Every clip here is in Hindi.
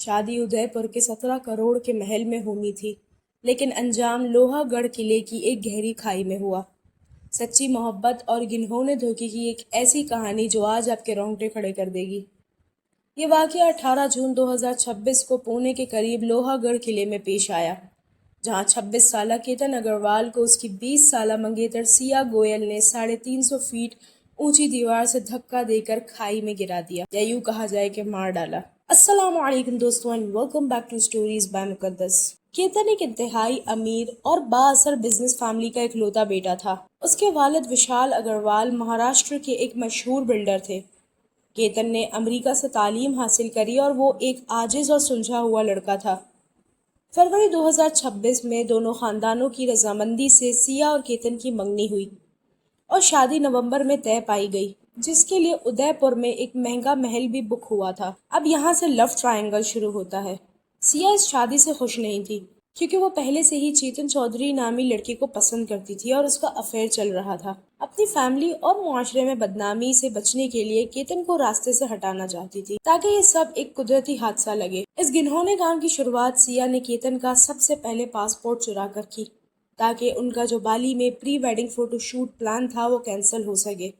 शादी उदयपुर के 17 करोड़ के महल में होनी थी, लेकिन अंजाम लोहागढ़ किले की एक गहरी खाई में हुआ। सच्ची मोहब्बत और गिनहोने धोखे की एक ऐसी कहानी जो आज आपके रोंगटे खड़े कर देगी। ये वाकया 18 जून 2026 को पुणे के करीब लोहागढ़ किले में पेश आया, जहां 26 साला केतन अग्रवाल को उसकी 20 साला मंगेतर सिया गोयल ने 350 फीट ऊंची दीवार से धक्का देकर खाई में गिरा दिया, या यूं कहा जाए कि मार डाला। अस्सलाम वालेकुम दोस्तों and welcome back to stories by Muqaddas. Ketan एक इंतहाई अमीर और बाअसर बिजनेस फैमिली का इकलौता बेटा था। उसके वालिद विशाल अग्रवाल महाराष्ट्र के एक मशहूर बिल्डर थे। केतन ने अमेरिका से तालीम हासिल करी और वो एक आजिज और सुलझा हुआ लड़का था। फरवरी 2026 में दोनों खानदानों की रजामंदी से सिया और केतन की मंगनी हुई और शादी नवंबर में तय पाई गई, जिसके लिए उदयपुर में एक महंगा महल भी बुक हुआ था। अब यहाँ से लव ट्रायंगल शुरू होता है। सिया इस शादी से खुश नहीं थी, क्योंकि वो पहले से ही चेतन चौधरी नामी लड़के को पसंद करती थी और उसका अफेयर चल रहा था। अपनी फैमिली और मुआशरे में बदनामी से बचने के लिए केतन को रास्ते से हटाना चाहती थी, ताकि ये सब एक कुदरती हादसा लगे। इस घिनौने काम की शुरुआत सिया ने केतन का सबसे पहले पासपोर्ट चुरा कर की, ताकि उनका जो बाली में प्री वेडिंग फोटोशूट प्लान था वो कैंसिल हो सके।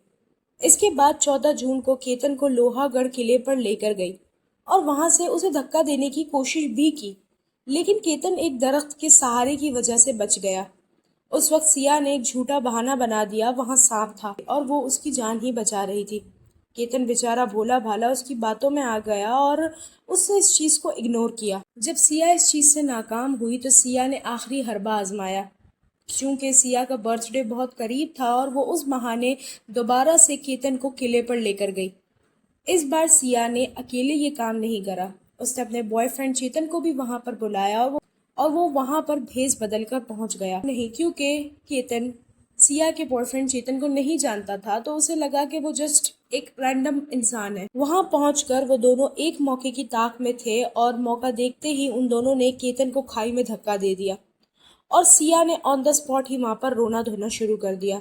इसके बाद 14 जून को केतन को लोहागढ़ किले पर लेकर गई और वहां से उसे धक्का देने की कोशिश भी की, लेकिन केतन एक दरख्त के सहारे की वजह से बच गया। उस वक्त सिया ने एक झूठा बहाना बना दिया, वहां सांप था और वो उसकी जान ही बचा रही थी। केतन बेचारा भोला भाला उसकी बातों में आ गया और उसने इस चीज को इग्नोर किया। जब सिया इस चीज से नाकाम हुई तो सिया ने आखिरी हरबा आजमाया। चूंकि सिया का बर्थडे बहुत करीब था और वो उस बहाने दोबारा से केतन को किले पर लेकर गई। इस बार सिया ने अकेले ये काम नहीं करा, उसने अपने बॉयफ्रेंड चेतन को भी वहां पर बुलाया और वो वहां पर भेस बदल कर पहुंच गया। नहीं, क्योंकि केतन सिया के बॉयफ्रेंड चेतन को नहीं जानता था, तो उसे लगा कि वो जस्ट एक रैंडम इंसान है। वहां पहुंचकर वो दोनों एक मौके की ताक में थे और मौका देखते ही उन दोनों ने केतन को खाई में धक्का दे दिया और सिया ने ऑन द स्पॉट ही वहां पर रोना धोना शुरू कर दिया,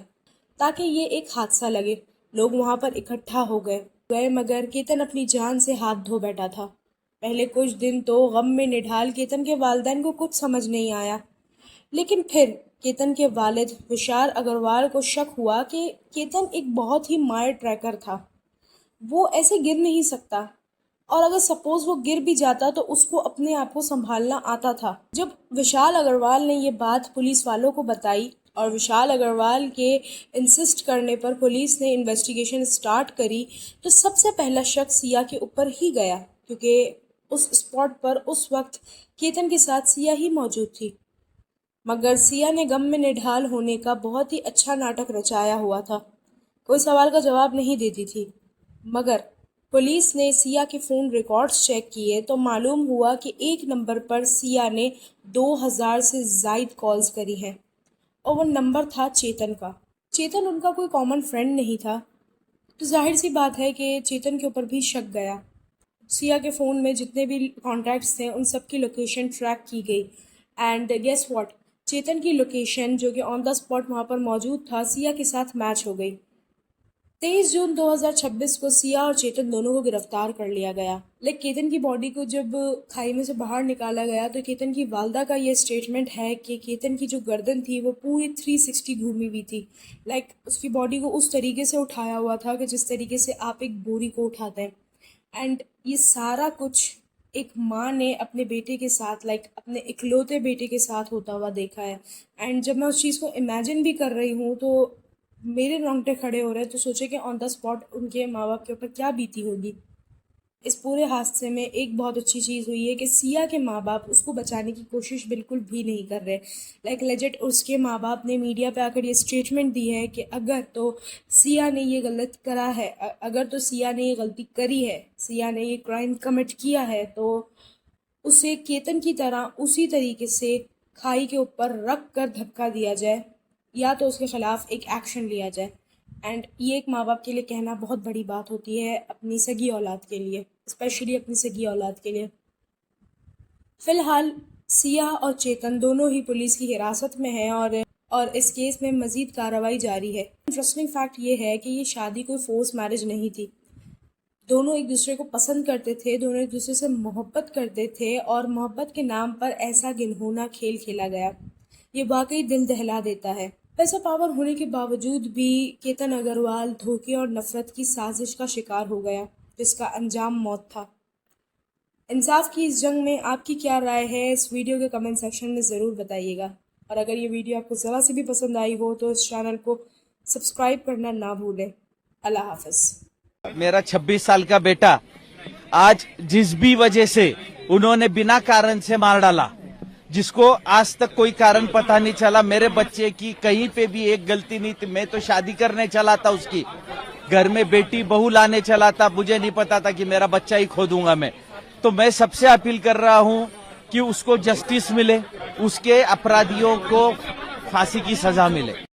ताकि ये एक हादसा लगे। लोग वहां पर इकट्ठा हो गए मगर केतन अपनी जान से हाथ धो बैठा था। पहले कुछ दिन तो गम में निढाल केतन के वालिदैन को कुछ समझ नहीं आया, लेकिन फिर केतन के वालिद विशाल अग्रवाल को शक हुआ कि केतन एक बहुत ही मायर ट्रैकर था। वो ऐसे गिर नहीं सकता, और अगर सपोज वो गिर भी जाता तो उसको अपने आप को संभालना आता था। जब विशाल अग्रवाल ने ये बात पुलिस वालों को बताई और विशाल अग्रवाल के इंसिस्ट करने पर पुलिस ने इन्वेस्टिगेशन स्टार्ट करी, तो सबसे पहला शक सिया के ऊपर ही गया, क्योंकि उस स्पॉट पर उस वक्त केतन के साथ सिया ही मौजूद थी। मगर सिया ने गम में निढाल होने का बहुत ही अच्छा नाटक रचाया हुआ था। कोई सवाल का जवाब नहीं देती थी। मगर पुलिस ने सिया के फ़ोन रिकॉर्ड्स चेक किए तो मालूम हुआ कि एक नंबर पर सिया ने 2000 से ज़ायद कॉल्स करी हैं और वो नंबर था चेतन का। चेतन उनका कोई कॉमन फ्रेंड नहीं था, तो जाहिर सी बात है कि चेतन के ऊपर भी शक गया। सिया के फ़ोन में जितने भी कॉन्टैक्ट्स थे उन सब की लोकेशन ट्रैक की गई एंड गेस व्हाट, चेतन की लोकेशन जो कि ऑन द स्पॉट वहाँ पर मौजूद था सिया के साथ मैच हो गई। 23 जून 2026 को सिया और चेतन दोनों को गिरफ्तार कर लिया गया। लेकिन केतन की बॉडी को जब खाई में से बाहर निकाला गया तो केतन की वालदा का ये स्टेटमेंट है कि केतन की जो गर्दन थी वो पूरी 360 घूमी हुई थी। उसकी बॉडी को उस तरीके से उठाया हुआ था कि जिस तरीके से आप एक बोरी को उठाते हैं। एंड ये सारा कुछ एक माँ ने अपने बेटे के साथ अपने इकलौते बेटे के साथ होता हुआ देखा है। एंड जब मैं उस चीज़ को इमेजिन भी कर रही हूँ तो मेरे रोंगटे खड़े हो रहे हैं। तो सोचे कि ऑन द स्पॉट उनके माँ बाप के ऊपर क्या बीती होगी। इस पूरे हादसे में एक बहुत अच्छी चीज़ हुई है कि सिया के माँ बाप उसको बचाने की कोशिश बिल्कुल भी नहीं कर रहे। लेजिट उसके माँ बाप ने मीडिया पे आकर ये स्टेटमेंट दी है कि अगर तो सिया ने ये गलत करा है, अगर तो सिया ने ये गलती करी है, सिया ने ये क्राइम कमिट किया है, तो उसे केतन की तरह उसी तरीके से खाई के ऊपर रख कर धक्का दिया जाए या तो उसके खिलाफ एक एक्शन लिया जाए। एंड ये एक माँ बाप के लिए कहना बहुत बड़ी बात होती है, अपनी सगी औलाद के लिए, स्पेशली अपनी सगी औलाद के लिए। फिलहाल सिया और चेतन दोनों ही पुलिस की हिरासत में हैं और इस केस में मजीद कार्रवाई जारी है। इंटरेस्टिंग फैक्ट ये है कि ये शादी कोई फोर्स मैरिज नहीं थी। दोनों एक दूसरे को पसंद करते थे, दोनों एक दूसरे से मोहब्बत करते थे और मोहब्बत के नाम पर ऐसा घिनौना खेल खेला गया। ये वाकई दिल दहला देता है। पैसा पावर होने के बावजूद भी केतन अग्रवाल धोखे और नफरत की साजिश का शिकार हो गया, जिसका अंजाम मौत था। इंसाफ की इस जंग में आपकी क्या राय है, इस वीडियो के कमेंट सेक्शन में ज़रूर बताइएगा। और अगर ये वीडियो आपको ज़रा सी भी पसंद आई हो तो इस चैनल को सब्सक्राइब करना ना भूलें। अल्लाह हाफ़िज़। मेरा 26 साल का बेटा आज जिस भी वजह से उन्होंने बिना कारण से मार डाला, जिसको आज तक कोई कारण पता नहीं चला। मेरे बच्चे की कहीं पे भी एक गलती नहीं थी। मैं तो शादी करने चला था, उसकी घर में बेटी बहू लाने चला था। मुझे नहीं पता था कि मेरा बच्चा ही खो दूंगा मैं। तो मैं सबसे अपील कर रहा हूं कि उसको जस्टिस मिले, उसके अपराधियों को फांसी की सजा मिले।